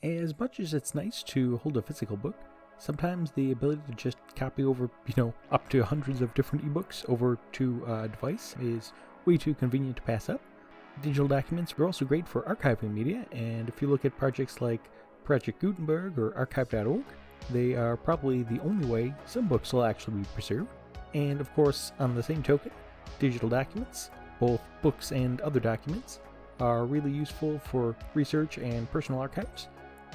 As much as it's nice to hold a physical book, sometimes the ability to just copy over, up to hundreds of different ebooks over to a device is way too convenient to pass up. Digital documents are also great for archiving media, and if you look at projects like Project Gutenberg or archive.org, they are probably the only way some books will actually be preserved. And of course, on the same token, digital documents, both books and other documents, are really useful for research and personal archives.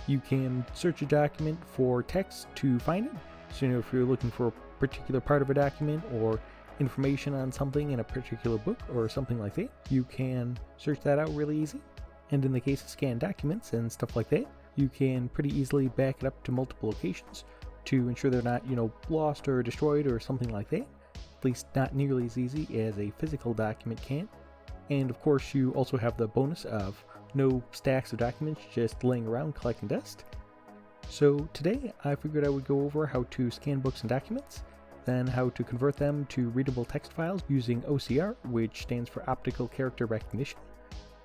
You can search a document for text to find it. So if you're looking for a particular part of a document or information on something in a particular book or something like that, you can search that out really easy. And in the case of scanned documents and stuff like that, you can pretty easily back it up to multiple locations to ensure they're not, lost or destroyed or something like that. At least not nearly as easy as a physical document can. And of course, you also have the bonus of no stacks of documents just laying around collecting dust. So today I figured I would go over how to scan books and documents, then how to convert them to readable text files using OCR, which stands for optical character recognition.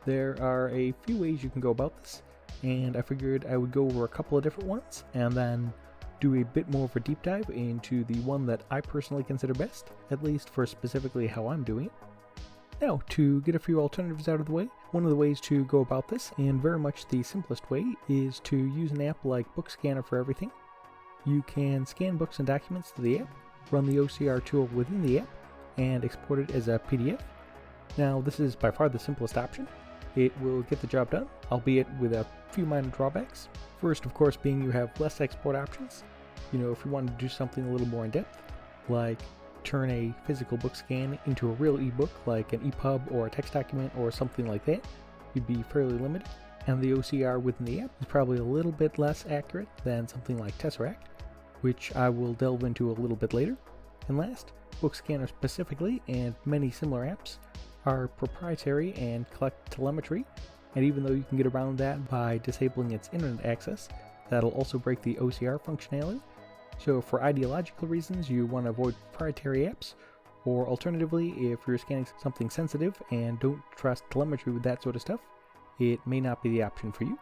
There are a few ways you can go about this, and I figured I would go over a couple of different ones and then do a bit more of a deep dive into the one that I personally consider best, at least for specifically how I'm doing it. Now, to get a few alternatives out of the way, one of the ways to go about this, and very much the simplest way, is to use an app like Book Scanner for everything. You can scan books and documents to the app, run the OCR tool within the app, and export it as a PDF. Now, this is by far the simplest option. It will get the job done, albeit with a few minor drawbacks. First, of course, being you have less export options. If you want to do something a little more in depth, like turn a physical book scan into a real ebook like an epub or a text document or something like that, you'd be fairly limited. And the OCR within the app is probably a little bit less accurate than something like Tesseract, which I will delve into a little bit later. And last, Book Scanner specifically, and many similar apps, are proprietary and collect telemetry, and even though you can get around that by disabling its internet access, that'll also break the OCR functionality. So for ideological reasons, you want to avoid proprietary apps, or alternatively, if you're scanning something sensitive and don't trust telemetry with that sort of stuff, it may not be the option for you.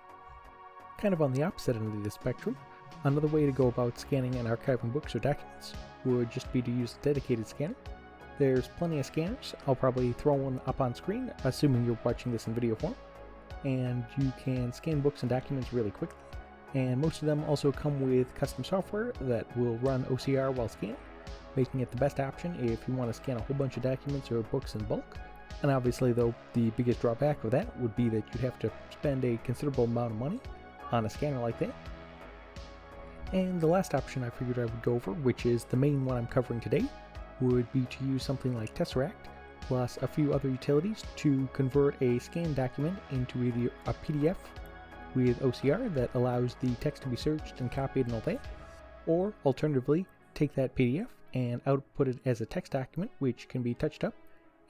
Kind of on the opposite end of the spectrum, another way to go about scanning and archiving books or documents would just be to use a dedicated scanner. There's plenty of scanners. I'll probably throw one up on screen, assuming you're watching this in video form, and you can scan books and documents really quickly. And most of them also come with custom software that will run OCR while scanning, making it the best option if you want to scan a whole bunch of documents or books in bulk. And obviously, though, the biggest drawback of that would be that you'd have to spend a considerable amount of money on a scanner like that. And the last option I figured I would go over, which is the main one I'm covering today, would be to use something like Tesseract, plus a few other utilities to convert a scanned document into either a PDF with OCR that allows the text to be searched and copied and all that, or alternatively, take that PDF and output it as a text document which can be touched up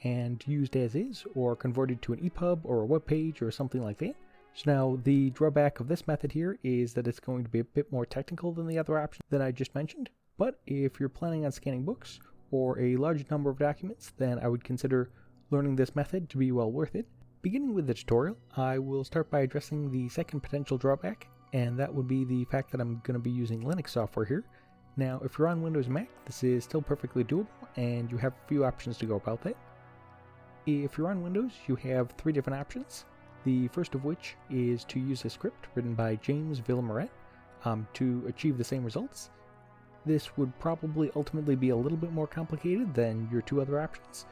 and used as is, or converted to an EPUB or a web page or something like that. So now the drawback of this method here is that it's going to be a bit more technical than the other option that I just mentioned, but if you're planning on scanning books or a large number of documents, then I would consider learning this method to be well worth it. Beginning with the tutorial, I will start by addressing the second potential drawback, and that would be the fact that I'm going to be using Linux software here. Now, if you're on Windows and Mac, this is still perfectly doable, and you have a few options to go about that. If you're on Windows, you have three different options. The first of which is to use a script written by James Villemarette to achieve the same results. This would probably ultimately be a little bit more complicated than your two other options,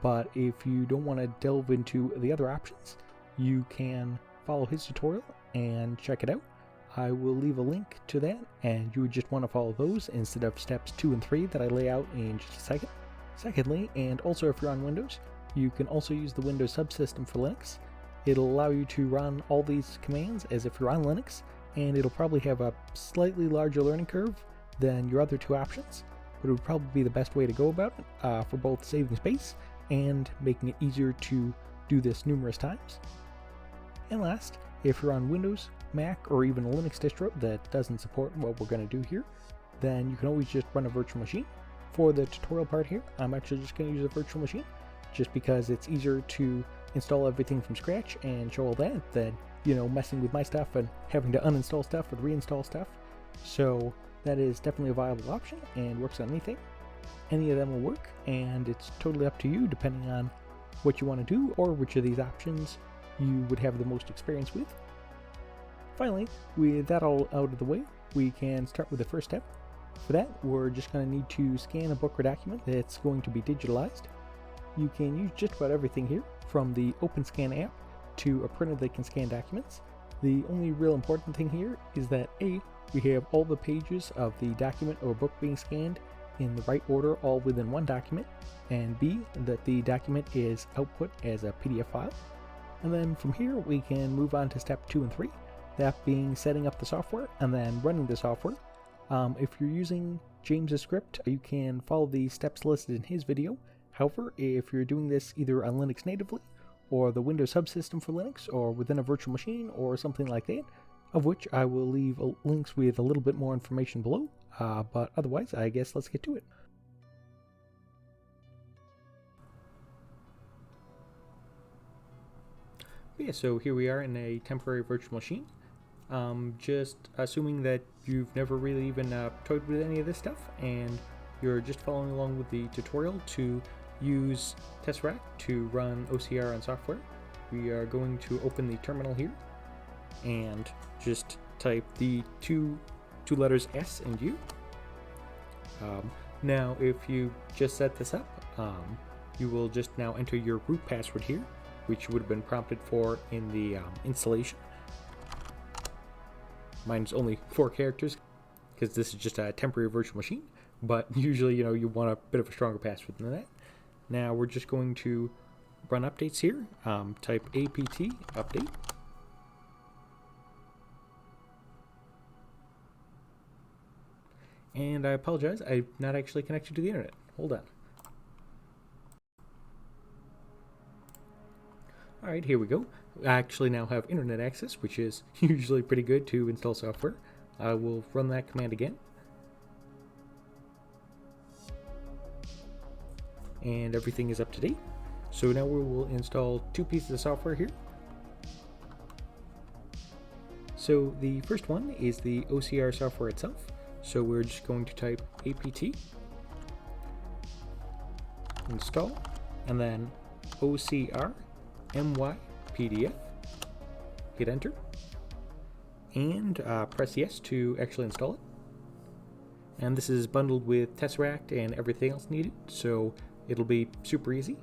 but if you don't want to delve into the other options, you can follow his tutorial and check it out. I will leave a link to that, and you would just want to follow those instead of steps 2 and 3 that I lay out in just a second. Secondly, and also if you're on Windows, you can also use the Windows Subsystem for Linux. It'll allow you to run all these commands as if you're on Linux, and it'll probably have a slightly larger learning curve than your other two options, but it would probably be the best way to go about it for both saving space and making it easier to do this numerous times. And last, if you're on Windows, Mac, or even a Linux distro that doesn't support what we're going to do here, then you can always just run a virtual machine. For the tutorial part here, I'm actually just going to use a virtual machine, just because it's easier to install everything from scratch and show all that than messing with my stuff and having to uninstall stuff or reinstall stuff. So that is definitely a viable option and works on anything. Any of them will work, and it's totally up to you depending on what you want to do or which of these options you would have the most experience with. Finally, with that all out of the way, we can start with the first step. For that, we're just going to need to scan a book or document that's going to be digitalized. You can use just about everything here, from the OpenScan app to a printer that can scan documents. The only real important thing here is that A, we have all the pages of the document or book being scanned in the right order all within one document, and B, that the document is output as a PDF file. And then from here we can move on to step 2 and 3, that being setting up the software and then running the software. If you're using James's script, you can follow the steps listed in his video. However, if you're doing this either on Linux natively, or the Windows subsystem for Linux, or within a virtual machine, or something like that, of which I will leave links with a little bit more information below, but otherwise, I guess let's get to it. Yeah, so here we are in a temporary virtual machine. Just assuming that you've never really even toyed with any of this stuff, and you're just following along with the tutorial to use Tesseract to run OCR on software. We are going to open the terminal here and just type the two letters S and U. Now if you just set this up, you will just now enter your root password here, which would have been prompted for in the installation. Mine's only 4 characters because this is just a temporary virtual machine, but usually you want a bit of a stronger password than that. Now we're just going to run updates here. Type apt update. And I apologize, I'm not actually connected to the internet. Hold on. Alright, here we go. I actually now have internet access, which is usually pretty good to install software. I will run that command again. And everything is up to date. So now we will install 2 pieces of software here. So the first one is the OCR software itself. So we're just going to type apt install and then ocrmypdf, hit enter, and press yes to actually install it. And this is bundled with Tesseract and everything else needed, so it'll be super easy.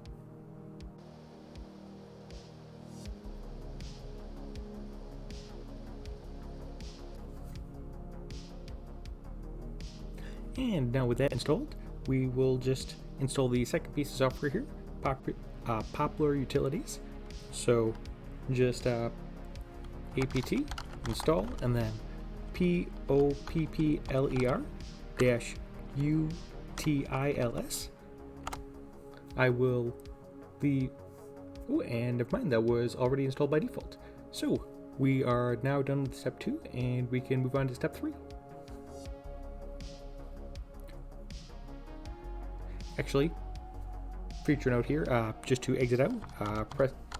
And now with that installed, we will just install the second piece of software here, Poppler Utilities. So just apt install and then poppler-utils. I will be, oh, and never mind, that was already installed by default. So we are now done with step 2 and we can move on to step 3. Actually, feature note here, just to exit out,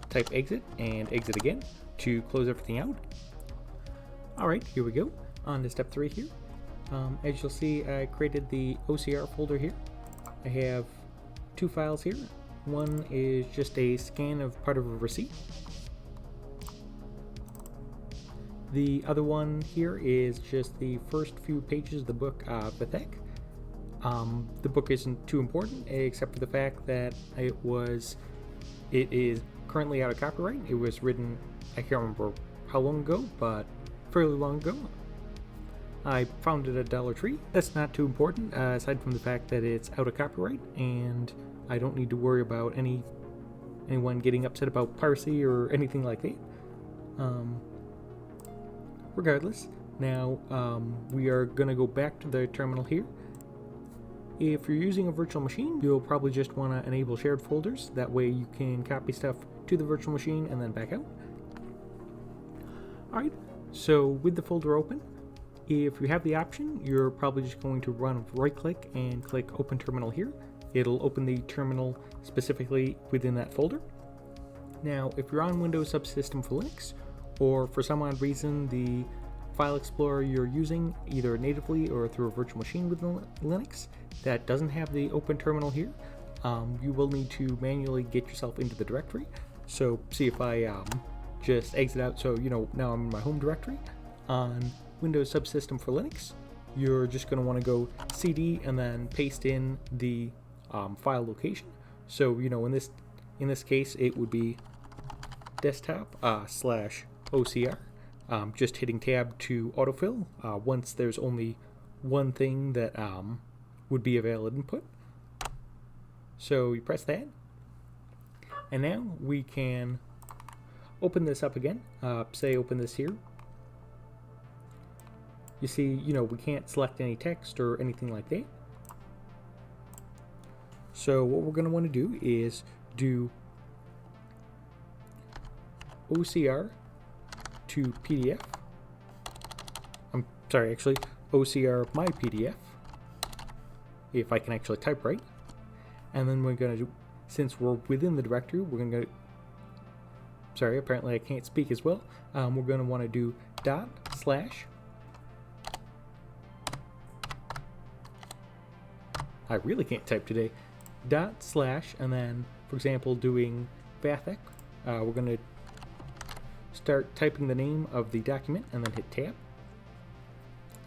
type exit and exit again to close everything out. Alright, here we go, on to step 3 here. As you'll see, I created the OCR folder here. I have 2 files here. One is just a scan of part of a receipt. The other one here is just the first few pages of the book, Bethek. The book isn't too important, except for the fact that it is currently out of copyright. It was written, I can't remember how long ago, but fairly long ago. I found it at Dollar Tree. That's not too important, aside from the fact that it's out of copyright, and I don't need to worry about anyone getting upset about piracy or anything like that. Regardless, now we are going to go back to the terminal here. If you're using a virtual machine, you'll probably just want to enable shared folders. That way you can copy stuff to the virtual machine and then back out. Alright, so with the folder open, if you have the option, you're probably just going to right click and click Open Terminal here. It'll open the terminal specifically within that folder. Now, if you're on Windows Subsystem for Linux, or for some odd reason the file explorer you're using, either natively or through a virtual machine within Linux, that doesn't have the open terminal here, you will need to manually get yourself into the directory. So see if I just exit out, so now I'm in my home directory on Windows Subsystem for Linux. You're just going to want to go cd and then paste in the file location. So in this case it would be desktop /OCR. Just hitting tab to autofill once there's only one thing that would be a valid input. So you press that, and now we can open this up again. Say open this here. You see, we can't select any text or anything like that. So what we're going to want to do is do OCR to PDF. I'm sorry, actually ocrmypdf, if I can actually type right. And then we're going to do, since we're within the directory, we're going to, sorry, apparently I can't speak as well. We're going to want to do // I really can't type today. / and then, for example, doing vathic, we're going to start typing the name of the document and then hit tab.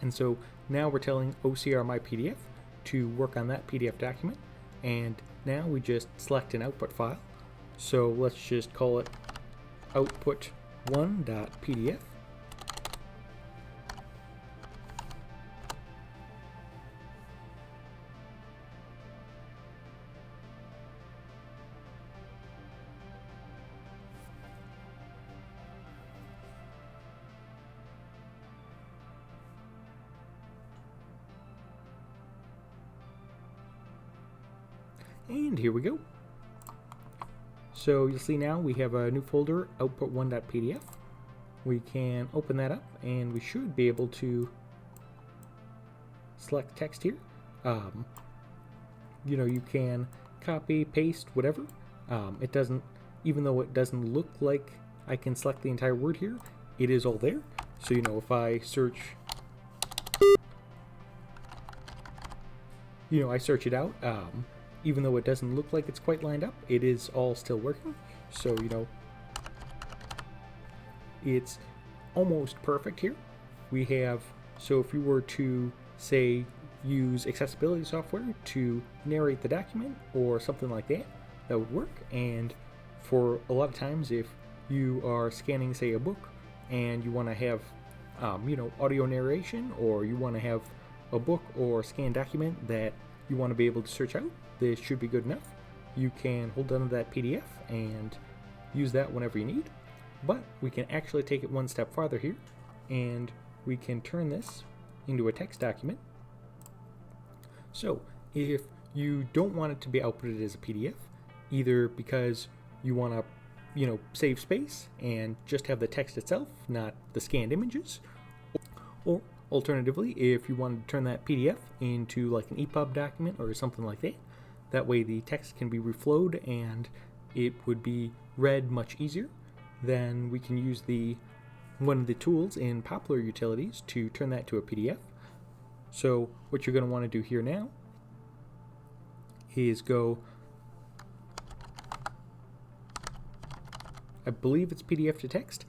And so now we're telling OCRMyPDF to work on that PDF document, and now we just select an output file. So let's just call it output1.pdf. And here we go. So you'll see now we have a new folder, output1.pdf. We can open that up and we should be able to select text here. You can copy, paste, whatever. It doesn't, even though it doesn't look like I can select the entire word here, it is all there. So if I search, I search it out, even though it doesn't look like it's quite lined up, it is all still working. So, it's almost perfect here. We have, so if you were to, say, use accessibility software to narrate the document or something like that, that would work. And for a lot of times, if you are scanning, say, a book and you want to have, audio narration, or you want to have a book or scanned document that you want to be able to search out, this should be good enough. You can hold on to that PDF and use that whenever you need. But we can actually take it one step farther here, and we can turn this into a text document. So if you don't want it to be outputted as a PDF, either because you want to save space and just have the text itself, not the scanned images, or alternatively, if you want to turn that PDF into like an EPUB document or something like that, that way the text can be reflowed and it would be read much easier, then we can use one of the tools in Poppler utilities to turn that to a PDF. So what you're going to want to do here now is go, I believe it's PDF to text.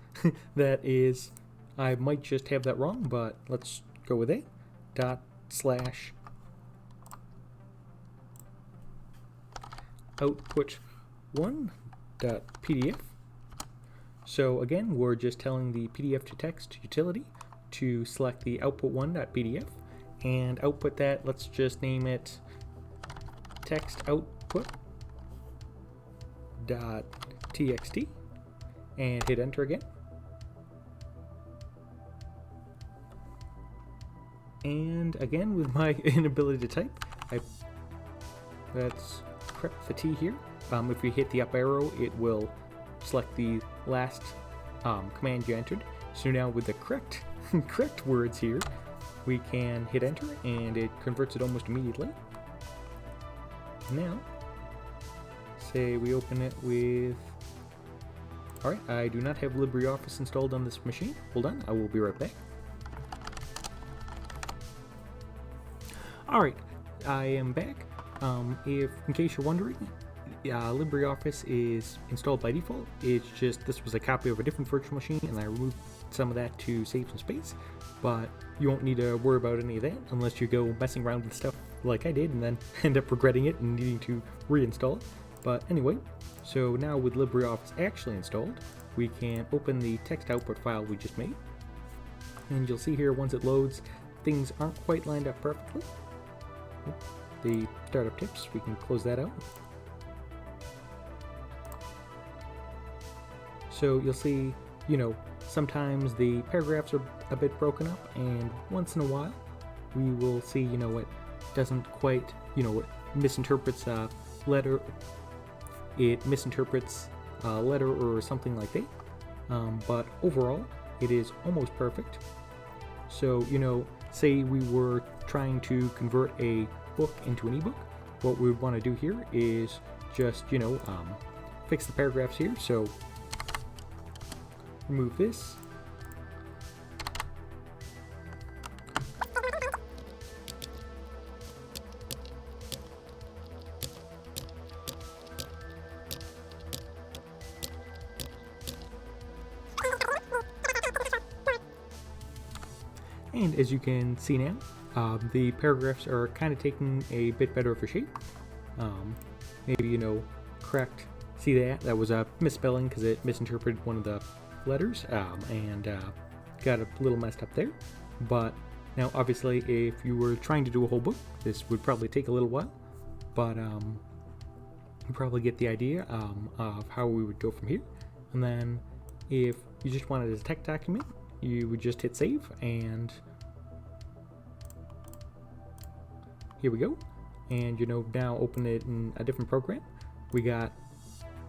That is, I might just have that wrong, but let's go with it. // output1.pdf. So again, we're just telling the PDF to text utility to select the output1.pdf and output that. Let's just name it text output.txt and hit enter again. And again, with my inability to type, let's correct the T here. If you hit the up arrow, it will select the last command you entered. So now with the correct words here, we can hit enter and it converts it almost immediately. Now, say we open it with Alright, I do not have LibreOffice installed on this machine. Hold on, I will be right back. Alright, I am back. In case you're wondering, LibreOffice is installed by default. It's just this was a copy of a different virtual machine and I removed some of that to save some space, but you won't need to worry about any of that unless you go messing around with stuff like I did and then end up regretting it and needing to reinstall it. But anyway, so now with LibreOffice actually installed, we can open the text output file we just made, and you'll see here once it loads, things aren't quite lined up perfectly. The startup tips, we can close that out. So you'll see, sometimes the paragraphs are a bit broken up, and once in a while we will see, it doesn't quite, it misinterprets a letter. It misinterprets a letter or something like that. But overall, it is almost perfect. So, say we were trying to convert a book into an ebook, what we would want to do here is just, fix the paragraphs here. So remove this. And as you can see now, the paragraphs are kind of taking a bit better of a shape. Maybe, correct. See that? That was a misspelling because it misinterpreted one of the letters and got a little messed up there. But now, obviously, if you were trying to do a whole book, this would probably take a little while. But you probably get the idea of how we would go from here. And then if you just wanted a text document, you would just hit save, and here we go. And now open it in a different program. We got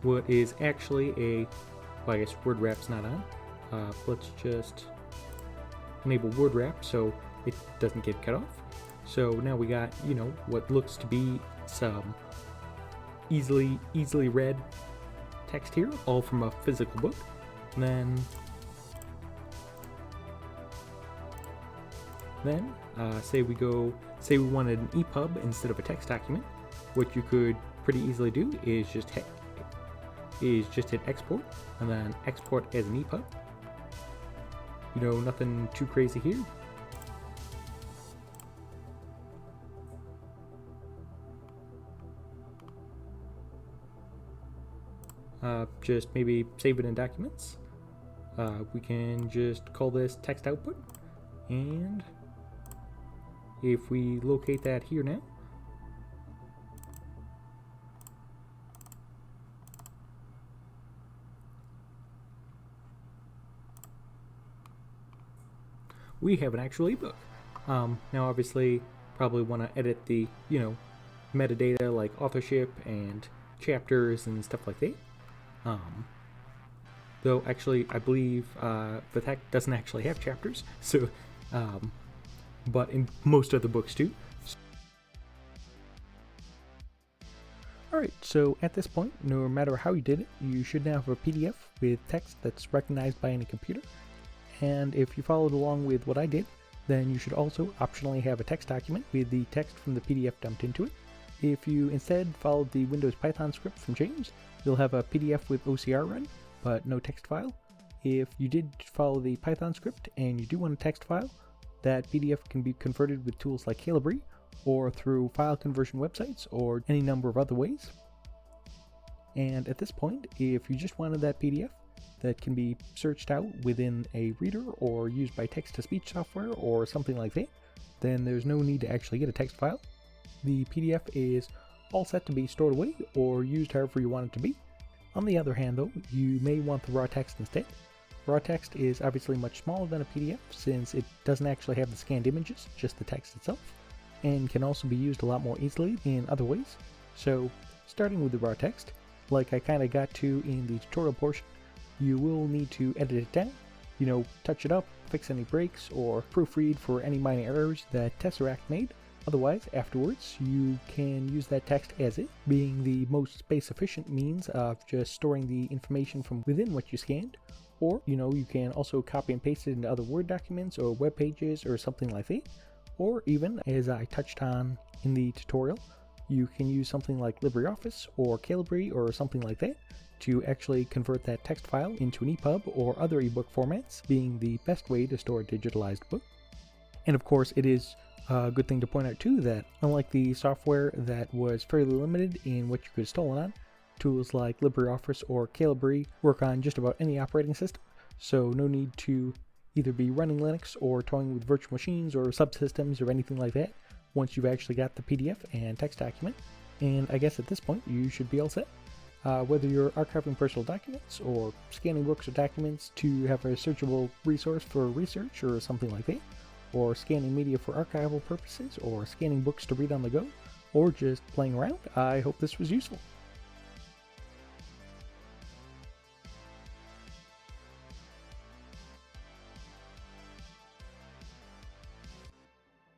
what is actually a, well, I guess word wrap's not on. Let's just enable word wrap so it doesn't get cut off. So now we got, what looks to be some easily read text here, all from a physical book. And then say we wanted an epub instead of a text document. What you could pretty easily do is just hit export and then export as an epub. Nothing too crazy here. Just maybe save it in documents. We can just call this text output, and if we locate that here now, we have an actual ebook. Now obviously probably want to edit the, metadata like authorship and chapters and stuff like that. Though actually I believe the text doesn't actually have chapters, so but in most other books do. Alright, so at this point, no matter how you did it, you should now have a PDF with text that's recognized by any computer. And if you followed along with what I did, then you should also optionally have a text document with the text from the PDF dumped into it. If you instead followed the Windows Python script from James, you'll have a PDF with OCR run, but no text file. If you did follow the Python script and you do want a text file, that PDF can be converted with tools like Calibri, or through file conversion websites, or any number of other ways. And at this point, if you just wanted that PDF that can be searched out within a reader or used by text-to-speech software or something like that, then there's no need to actually get a text file. The PDF is all set to be stored away or used however you want it to be. On the other hand though, you may want the raw text instead. Raw text is obviously much smaller than a PDF since it doesn't actually have the scanned images, just the text itself, and can also be used a lot more easily in other ways. So starting with the raw text, like I kind of got to in the tutorial portion, you will need to edit it down, touch it up, fix any breaks, or proofread for any minor errors that Tesseract made. Otherwise, afterwards, you can use that text as is, being the most space efficient means of just storing the information from within what you scanned. Or, you can also copy and paste it into other Word documents or web pages or something like that. Or even, as I touched on in the tutorial, you can use something like LibreOffice or Calibri or something like that to actually convert that text file into an EPUB or other ebook formats, being the best way to store a digitalized book. And of course, it is a good thing to point out too that unlike the software that was fairly limited in what you could have stolen on, tools like LibreOffice or Calibri work on just about any operating system, so no need to either be running Linux or toying with virtual machines or subsystems or anything like that once you've actually got the PDF and text document. And I guess at this point you should be all set. Whether you're archiving personal documents or scanning books or documents to have a searchable resource for research or something like that, or scanning media for archival purposes, or scanning books to read on the go, or just playing around, I hope this was useful.